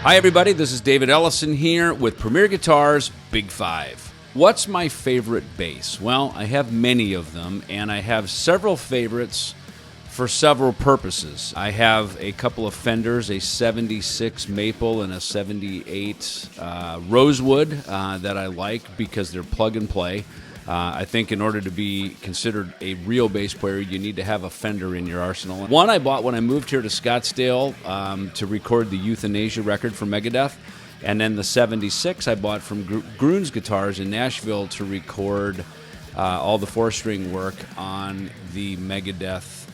Hi everybody, this is David Ellefson here with Premier Guitar's Big Five. What's my favorite bass? Well, I have many of them, and I have several favorites for several purposes. I have a couple of Fenders, a 76 Maple and a 78 Rosewood that I like because they're plug and play. I think in order to be considered a real bass player, you need to have a Fender in your arsenal. One I bought when I moved here to Scottsdale to record the Euthanasia record for Megadeth. And then the 76 I bought from Gruhn's Guitars in Nashville to record all the four-string work on the Megadeth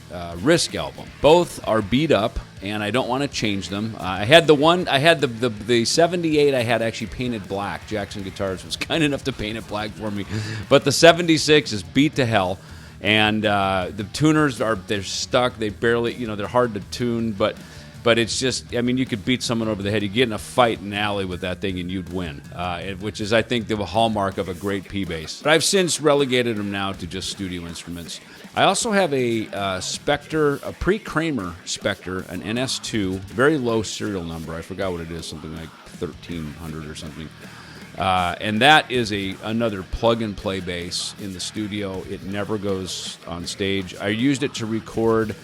Risk album. Both are beat up, and I don't want to change them. I had the 78 I had actually painted black. Jackson Guitars was kind enough to paint it black for me. But the 76 is beat to hell, and the tuners they're stuck. They barely, they're hard to tune, but it's just, you could beat someone over the head. You get in a fight in an alley with that thing and you'd win, which is, I think, the hallmark of a great P bass. But I've since relegated them now to just studio instruments. I also have a Spectre, a pre-Kramer Spectre, an NS2, very low serial number. I forgot what it is, something like 1300 or something. And that is another plug-and-play bass in the studio. It never goes on stage. I used it to record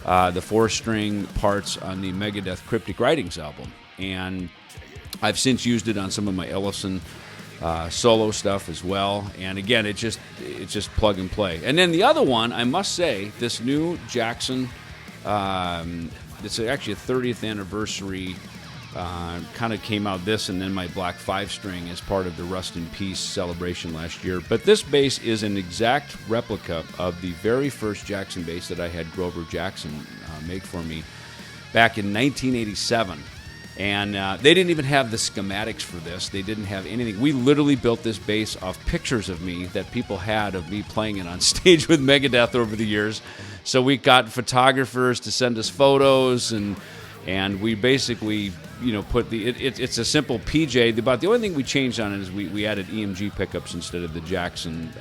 the four-string parts on the Megadeth Cryptic Writings album, and I've since used it on some of my Ellefson solo stuff as well. And again, it's just plug and play. And then the other one, I must say, this new Jackson, it's actually a 30th anniversary. Kind of came out this and then my black 5-string as part of the Rust in Peace celebration last year. But this bass is an exact replica of the very first Jackson bass that I had Grover Jackson make for me back in 1987. And they didn't even have the schematics for this. They didn't have anything. We literally built this bass off pictures of me that people had of me playing it on stage with Megadeth over the years. So we got photographers to send us photos, and we basically, put it's a simple PJ. About the only thing we changed on it is we added EMG pickups instead of the Jackson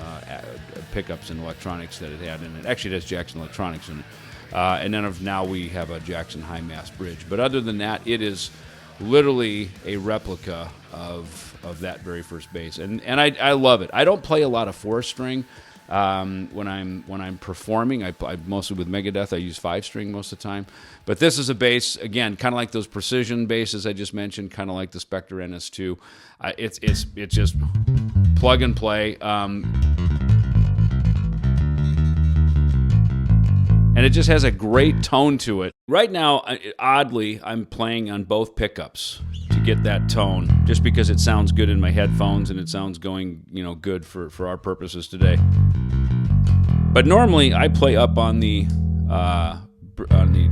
pickups and electronics that it had in it. Actually, it has Jackson electronics in it. And then now we have a Jackson high mass bridge. But other than that, it is literally a replica of that very first bass, and I love it. I don't play a lot of 4-string when I'm performing. I mostly with Megadeth. I use 5-string most of the time. But this is a bass, again, kind of like those precision basses I just mentioned, kind of like the Spectre NS2. It's just plug and play. And it just has a great tone to it. Right now, oddly, I'm playing on both pickups to get that tone, just because it sounds good in my headphones and it sounds going, good for our purposes today. But normally, I play up on the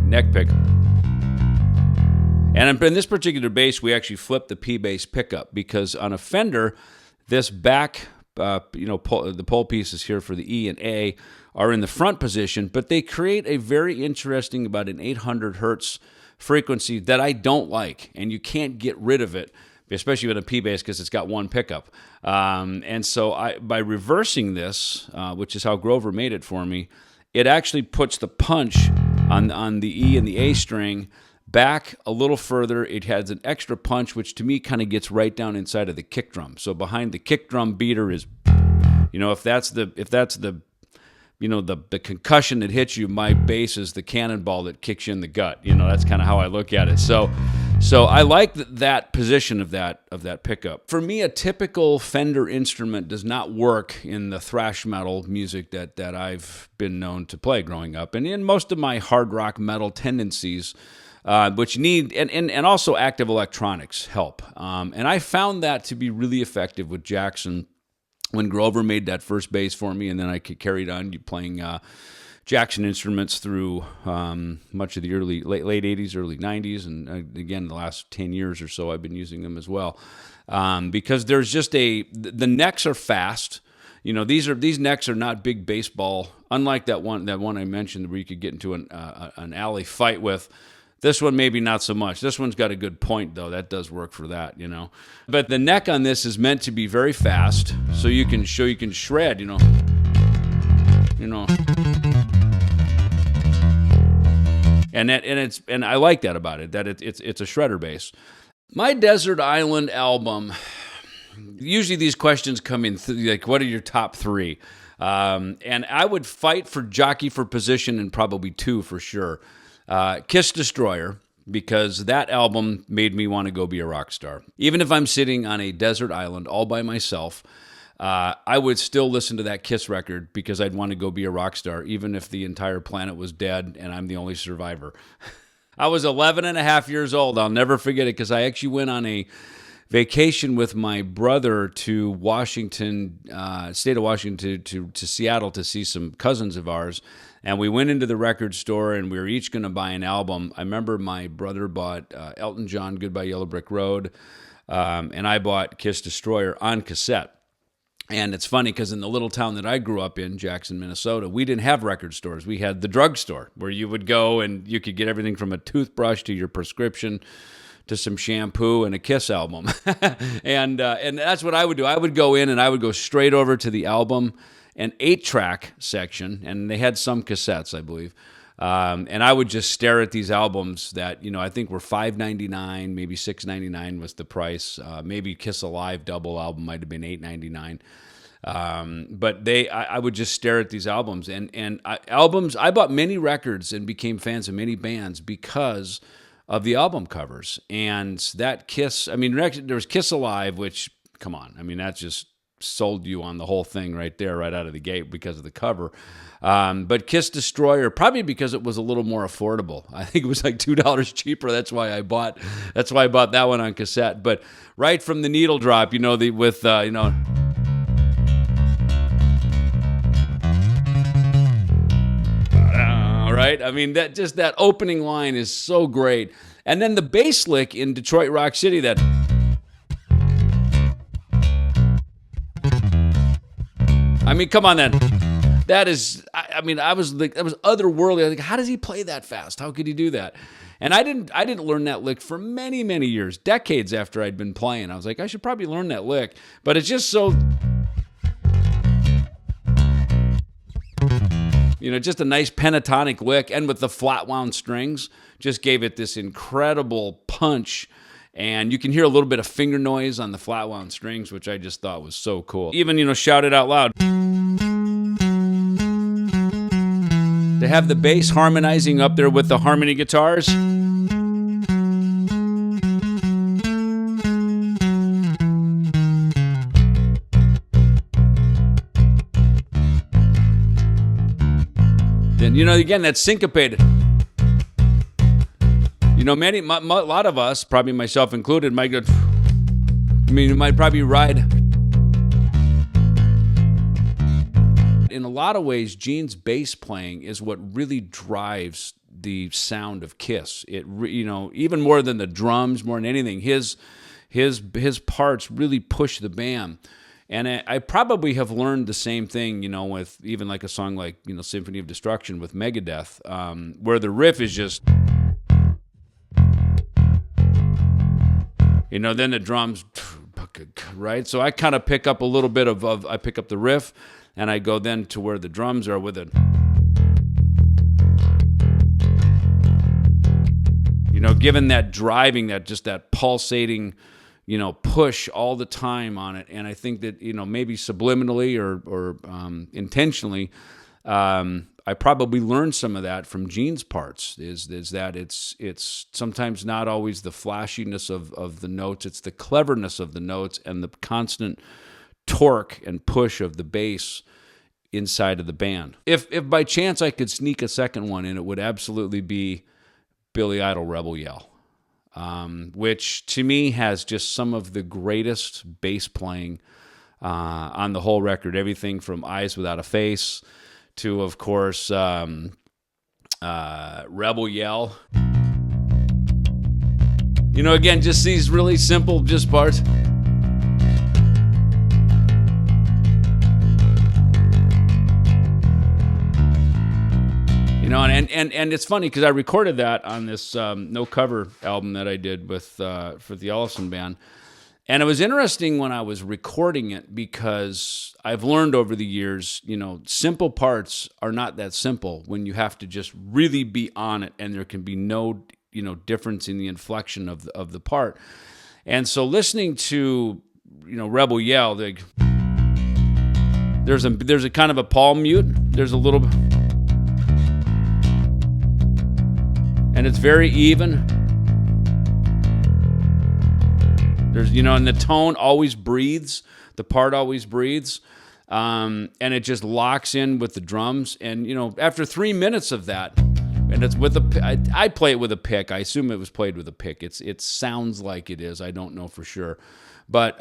neck pick. And in this particular bass, we actually flipped the P bass pickup, because on a Fender, this back, the pole pieces here for the E and A are in the front position, but they create a very interesting, about an 800 hertz frequency that I don't like, and you can't get rid of it, especially with a P bass, because it's got one pickup. And so by reversing this, which is how Grover made it for me, it actually puts the punch on the E and the A string back a little further. It has an extra punch, which to me kind of gets right down inside of the kick drum. So behind the kick drum beater is, if that's the concussion that hits you, my bass is the cannonball that kicks you in the gut. That's kind of how I look at it. So I like that position of that pickup. For me, a typical Fender instrument does not work in the thrash metal music that I've been known to play growing up, and in most of my hard rock metal tendencies, which need, and also active electronics help. And I found that to be really effective with Jackson when Grover made that first bass for me, and then I carried on playing Jackson instruments through much of the late 80s, early 90s, and again, the last 10 years or so, I've been using them as well. Because there's just the necks are fast. These necks are not big baseball, unlike that one I mentioned where you could get into an alley fight with. This one, maybe not so much. This one's got a good point, though. That does work for that, But the neck on this is meant to be very fast, so you can shred, And I like that about it, that it's a shredder bass. My Desert Island album, usually these questions come in, like, what are your top three? And I would fight for jockey for position and probably two for sure. Kiss Destroyer, because that album made me want to go be a rock star. Even if I'm sitting on a desert island all by myself, I would still listen to that Kiss record because I'd want to go be a rock star, even if the entire planet was dead and I'm the only survivor. I was 11 and a half years old. I'll never forget it because I actually went on a vacation with my brother to Washington, state of Washington, to Seattle to see some cousins of ours. And we went into the record store and we were each going to buy an album. I remember my brother bought Elton John, Goodbye Yellow Brick Road, and I bought Kiss Destroyer on cassette. And it's funny because in the little town that I grew up in, Jackson, Minnesota, we didn't have record stores. We had the drugstore where you would go and you could get everything from a toothbrush to your prescription to some shampoo and a Kiss album. and that's what I would do. I would go in and I would go straight over to the album and 8-track section, and they had some cassettes, I believe. And I would just stare at these albums that, I think were $5.99, maybe $6.99 was the price. Maybe Kiss Alive double album might have been $8.99. But I would just stare at these albums and albums. I bought many records and became fans of many bands because of the album covers. And that Kiss, there was Kiss Alive, which, come on, that just sold you on the whole thing right there, right out of the gate because of the cover. But Kiss Destroyer, probably because it was a little more affordable. I think it was like $2 cheaper. That's why I bought that one on cassette. But right from the needle drop, right? That opening line is so great. And then the bass lick in Detroit Rock City, that come on then. That is, I was like, that was otherworldly. I was like, how does he play that fast? How could he do that? And I didn't learn that lick for many, many years, decades after I'd been playing. I was like, I should probably learn that lick. But it's just so, just a nice pentatonic lick, and with the flat wound strings, just gave it this incredible punch. And you can hear a little bit of finger noise on the flat wound strings, which I just thought was so cool. Even, shout it out loud. To have the bass harmonizing up there with the harmony guitars. Then, again, that's syncopated. A lot of us, probably myself included, might go, you might probably ride. In a lot of ways, Gene's bass playing is what really drives the sound of Kiss. It, even more than the drums, more than anything, his parts really push the band. And I probably have learned the same thing, with even like a song like, Symphony of Destruction with Megadeth, where the riff is just, then the drums, right? So I kind of pick up a little bit I pick up the riff, and I go then to where the drums are with it. Given that driving, that pulsating, push all the time on it. And I think that, maybe subliminally or intentionally, I probably learned some of that from Gene's parts, is that it's sometimes not always the flashiness of the notes, it's the cleverness of the notes and the constant torque and push of the bass inside of the band. If by chance I could sneak a second one in, it would absolutely be Billy Idol Rebel Yell, which to me has just some of the greatest bass playing on the whole record. Everything from Eyes Without a Face to, of course, Rebel Yell. Again, just these really simple parts. And it's funny because I recorded that on this no cover album that I did with for the Ellefson band. And it was interesting when I was recording it because I've learned over the years, simple parts are not that simple when you have to just really be on it and there can be no, difference in the inflection of the part. And so listening to, Rebel yell, there's a kind of a palm mute. There's a little, and it's very even. There's, and the tone always breathes. The part always breathes. And it just locks in with the drums. And, after 3 minutes of that, and it's with I play it with a pick. I assume it was played with a pick. It sounds like it is. I don't know for sure. But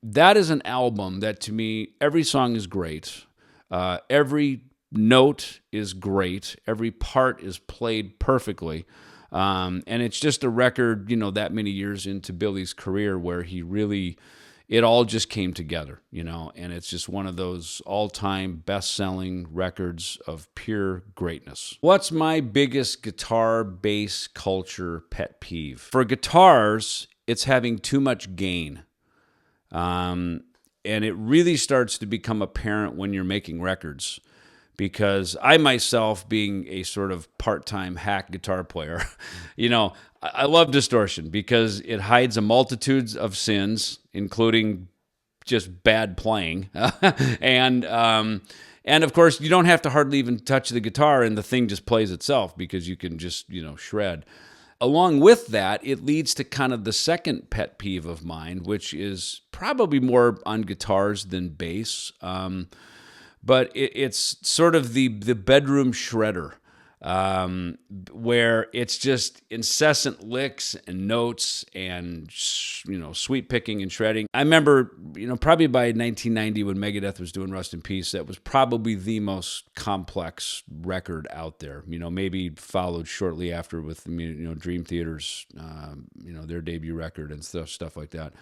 that is an album that, to me, every song is great. Every note is great. Every part is played perfectly. And it's just a record, that many years into Billy's career where he really, it all just came together, and it's just one of those all-time best-selling records of pure greatness. What's my biggest guitar bass culture pet peeve? For guitars, it's having too much gain. And it really starts to become apparent when you're making records. Because I myself, being a sort of part-time hack guitar player, I love distortion because it hides a multitude of sins, including just bad playing. And of course, you don't have to hardly even touch the guitar and the thing just plays itself because you can just, shred. Along with that, it leads to kind of the second pet peeve of mine, which is probably more on guitars than bass. But it's sort of the bedroom shredder, where it's just incessant licks and notes and, sweep picking and shredding. I remember, probably by 1990 when Megadeth was doing Rust in Peace, that was probably the most complex record out there. Maybe followed shortly after with, Dream Theater's, their debut record and stuff like that.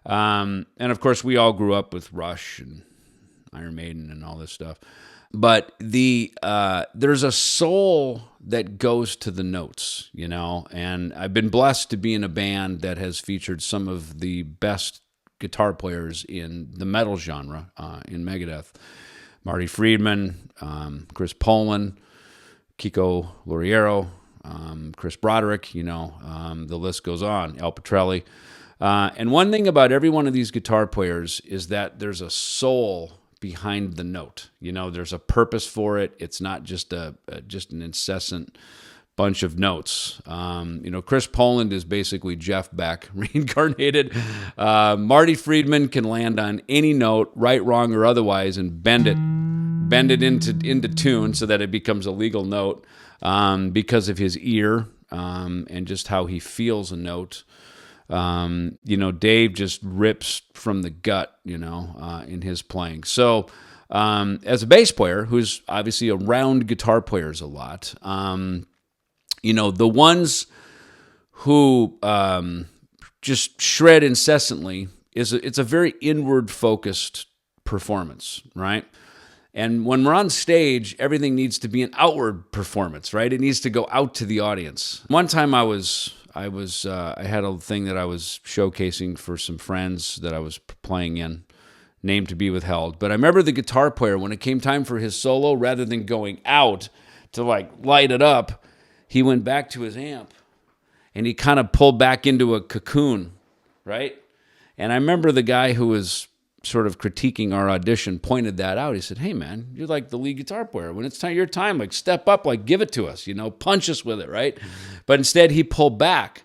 And of course, we all grew up with Rush and Iron Maiden and all this stuff. But there's a soul that goes to the notes, and I've been blessed to be in a band that has featured some of the best guitar players in the metal genre in Megadeth. Marty Friedman, Chris Poland, Kiko Loriero, Chris Broderick, the list goes on, Al Petrelli. And one thing about every one of these guitar players is that there's a soul behind the note. There's a purpose for it. It's not just just an incessant bunch of notes. Chris Poland is basically Jeff Beck reincarnated. Marty Friedman can land on any note, right, wrong, or otherwise, and bend it into tune so that it becomes a legal note because of his ear and just how he feels a note. Dave just rips from the gut, in his playing. So, as a bass player who's obviously around guitar players a lot, the ones who just shred incessantly it's a very inward focused performance, right? And when we're on stage, everything needs to be an outward performance, right? It needs to go out to the audience. One time I had a thing that I was showcasing for some friends that I was playing in, name to be withheld. But I remember the guitar player, when it came time for his solo, rather than going out to light it up, he went back to his amp and he kind of pulled back into a cocoon, right? And I remember the guy who was sort of critiquing our audition pointed that out. He said, "Hey man, you're like the lead guitar player. When it's your time, step up, give it to us, punch us with it, right?" Mm-hmm. But instead he pulled back.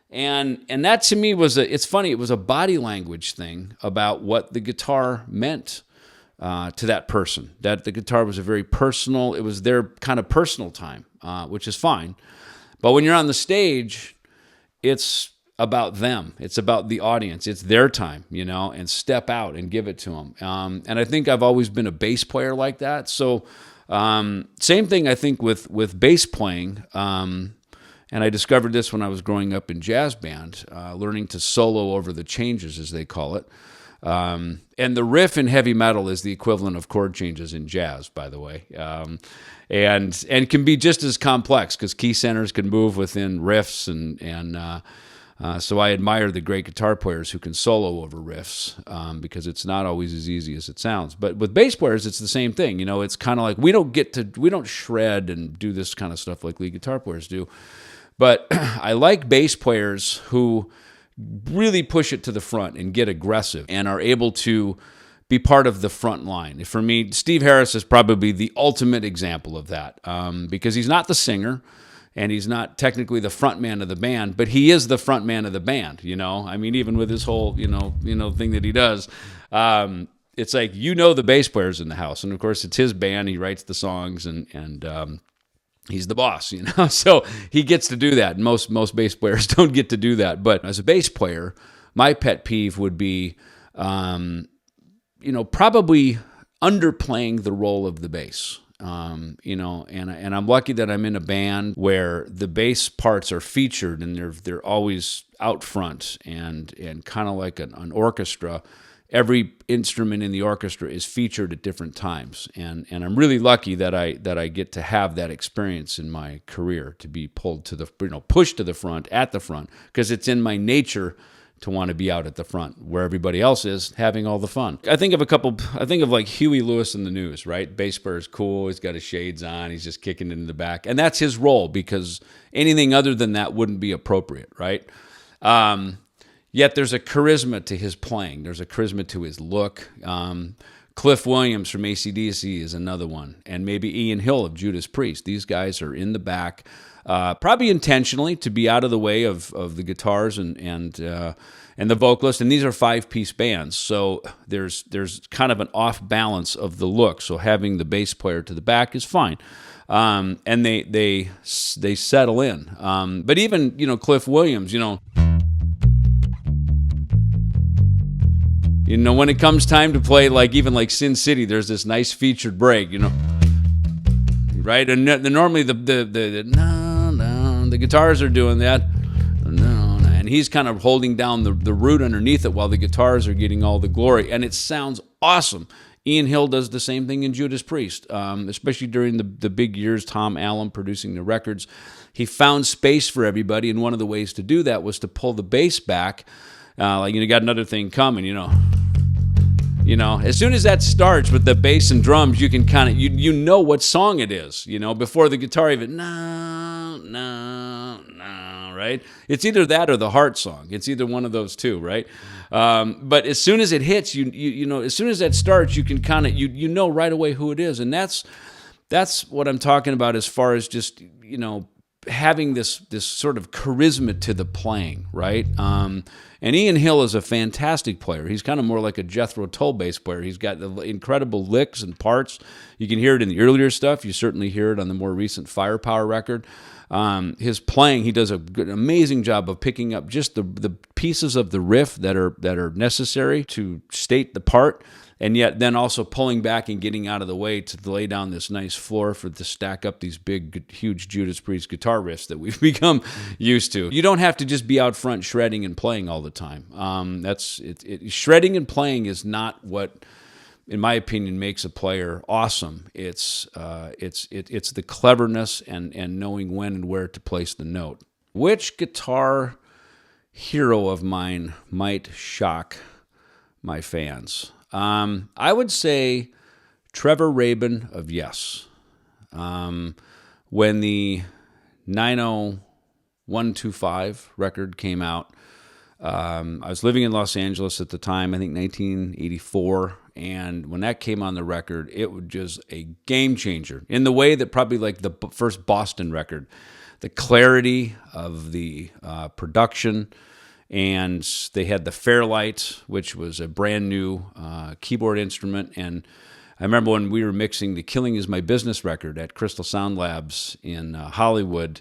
And that to me it's funny, it was a body language thing about what the guitar meant to that person. That the guitar was it was their kind of personal time, which is fine. But when you're on the stage, it's about them. It's about the audience. It's their time, and step out and give it to them. And I think I've always been a bass player like that. So same thing I think with bass playing. And I discovered this when I was growing up in jazz band, learning to solo over the changes, as they call it. And the riff in heavy metal is the equivalent of chord changes in jazz, by the way. And can be just as complex because key centers can move within riffs and so I admire the great guitar players who can solo over riffs because it's not always as easy as it sounds. But with bass players, it's the same thing. It's kind of like we don't shred and do this kind of stuff like lead guitar players do. But I like bass players who really push it to the front and get aggressive and are able to be part of the front line. For me, Steve Harris is probably the ultimate example of that, because he's not the singer and he's not technically the front man of the band, but he is the front man of the band. I mean, even with his whole thing that he does, it's like the bass player's in the house, and of course it's his band. He writes the songs and he's the boss, So he gets to do that. Most bass players don't get to do that. But as a bass player, my pet peeve would be, probably underplaying the role of the bass. And I'm lucky that I'm in a band where the bass parts are featured and they're always out front and kind of like an orchestra. Every instrument in the orchestra is featured at different times, and I'm really lucky that I get to have that experience in my career, to be pulled to the pushed to the front at the front, because it's in my nature to want to be out at the front where everybody else is having all the fun. I think of like Huey Lewis in the News, right? Bass player is cool. He's got his shades on. He's just kicking into the back. And that's his role, because anything other than that wouldn't be appropriate, right? Yet there's a charisma to his playing. There's a charisma to his look. Cliff Williams from AC/DC is another one. And maybe Ian Hill of Judas Priest. These guys are in the back, probably intentionally, to be out of the way of the guitars and the vocalist. And these are 5-piece bands, so there's kind of an off balance of the look. So having the bass player to the back is fine, and they settle in. But even Cliff Williams, when it comes time to play, like Sin City, there's this nice featured break, right? And normally the guitars are doing that, and he's kind of holding down the root underneath it while the guitars are getting all the glory, and it sounds awesome. Ian Hill does the same thing in Judas Priest, especially during the big years, Tom Allen producing the records. He found space for everybody, and one of the ways to do that was to pull the bass back. You got another thing coming, as soon as that starts with the bass and drums, you can kind of, you know what song it is, before the guitar even, no, right? It's either that or the Heart song. It's either one of those two, right? But as soon as it hits, as soon as that starts, you can kind of, you know right away who it is. And that's what I'm talking about as far as just, having this sort of charisma to the playing, right? And Ian Hill is a fantastic player. He's kind of more like a Jethro Tull bass player. He's got the incredible licks and parts. You can hear it in the earlier stuff. You certainly hear it on the more recent Firepower record. His playing, he does an amazing job of picking up just the pieces of the riff that are necessary to state the part, and yet then also pulling back and getting out of the way to lay down this nice floor to stack up these big, huge Judas Priest guitar riffs that we've become used to. You don't have to just be out front shredding and playing all the time. Shredding and playing is not what, in my opinion, makes a player awesome. It's the cleverness and knowing when and where to place the note. Which guitar hero of mine might shock my fans? I would say Trevor Rabin of Yes. When the 90125 record came out, I was living in Los Angeles at the time, I think 1984, and when that came on the record, it was just a game changer in the way that probably like the first Boston record, the clarity of the production. And they had the Fairlight, which was a brand new keyboard instrument. And I remember when we were mixing the Killing Is My Business record at Crystal Sound Labs in Hollywood,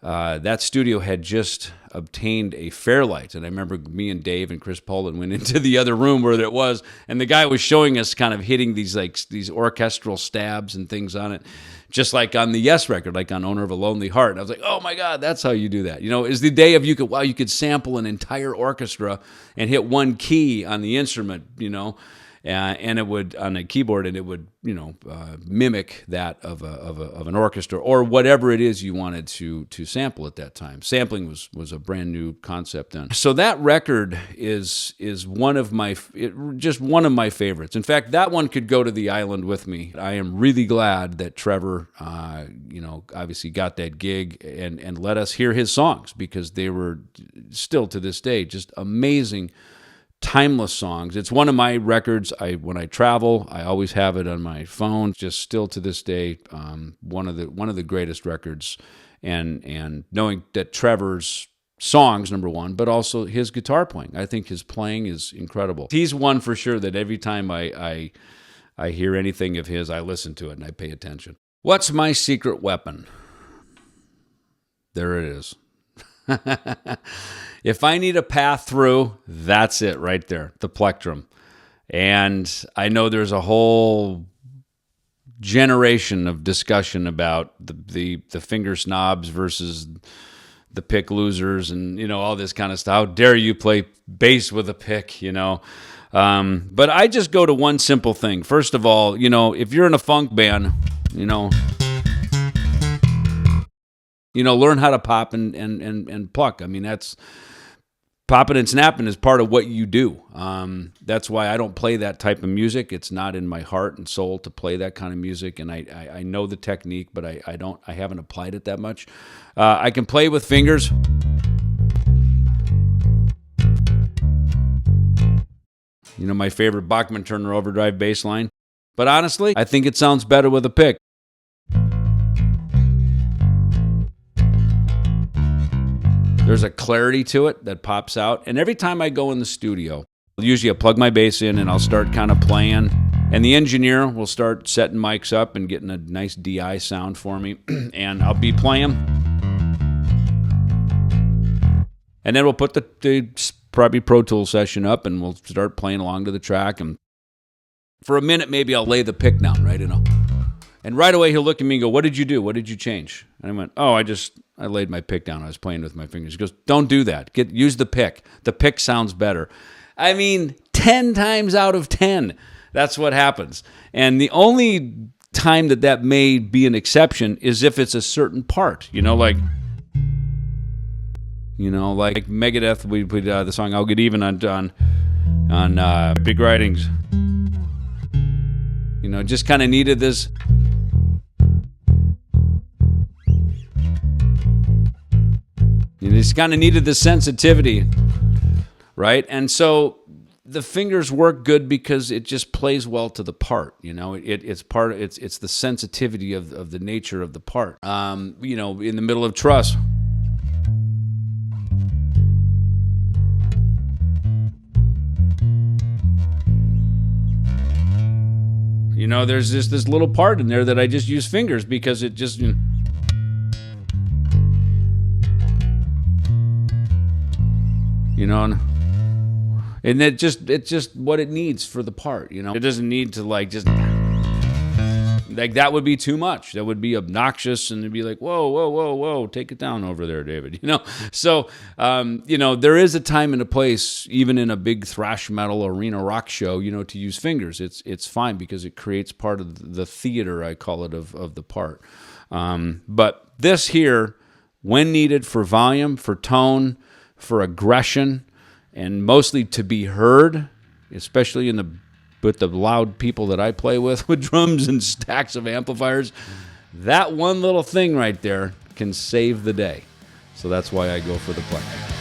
that studio had just obtained a Fairlight. And I remember me and Dave and Chris Poland went into the other room where it was, and the guy was showing us kind of hitting these orchestral stabs and things on it, just like on the Yes record, like on Owner of a Lonely Heart. And I was like, oh my God, that's how you do that. Is the day of you could sample an entire orchestra and hit one key on the instrument, and it would on a keyboard, and it would mimic that of an orchestra or whatever it is you wanted to sample at that time. Sampling was a brand new concept then. So that record is one of my favorites. In fact, that one could go to the island with me. I am really glad that Trevor, obviously got that gig and let us hear his songs, because they were still to this day just amazing, timeless songs. It's one of my records. When I travel, I always have it on my phone. Just still to this day, one of the greatest records. And knowing that Trevor's songs, number one, but also his guitar playing. I think his playing is incredible. He's one for sure that every time I hear anything of his, I listen to it and I pay attention. What's my secret weapon? There it is. If I need a path through, that's it right there, the plectrum. And I know there's a whole generation of discussion about the finger snobs versus the pick losers and, all this kind of stuff. How dare you play bass with a pick, But I just go to one simple thing. First of all, if you're in a funk band, learn how to pop and pluck. I mean, that's popping and snapping is part of what you do. That's why I don't play that type of music. It's not in my heart and soul to play that kind of music. And I know the technique, but I haven't applied it that much. I can play with fingers. My favorite Bachman Turner Overdrive bass line. But honestly, I think it sounds better with a pick. There's a clarity to it that pops out. And every time I go in the studio, usually I plug my bass in and I'll start kind of playing. And the engineer will start setting mics up and getting a nice DI sound for me. And I'll be playing. And then we'll put the probably Pro Tools session up and we'll start playing along to the track. And for a minute, maybe I'll lay the pick down, right? And right away he'll look at me and go, "What did you do? What did you change?" And I went, "Oh, I laid my pick down. I was playing with my fingers." He goes, "Don't do that. Use the pick. The pick sounds better." I mean, 10 times out of 10, that's what happens. And the only time that may be an exception is if it's a certain part, like Megadeth. We played the song "I'll Get Even" on Big Writings. Just kind of needed this. Just kind of needed the sensitivity, right? And so the fingers work good because it just plays well to the part. It's the sensitivity of the nature of the part. In the middle of Truss. There's just this little part in there that I just use fingers because it just. And it's just what it needs for the part, It doesn't need to just that would be too much. That would be obnoxious, and it'd be like, whoa, take it down over there, David. So there is a time and a place, even in a big thrash metal arena rock show, to use fingers. It's fine because it creates part of the theater, I call it, of the part. But this here, when needed for volume, for tone, for aggression, and mostly to be heard, especially with the loud people that I play with drums and stacks of amplifiers, that one little thing right there can save the day. So that's why I go for the plectrum.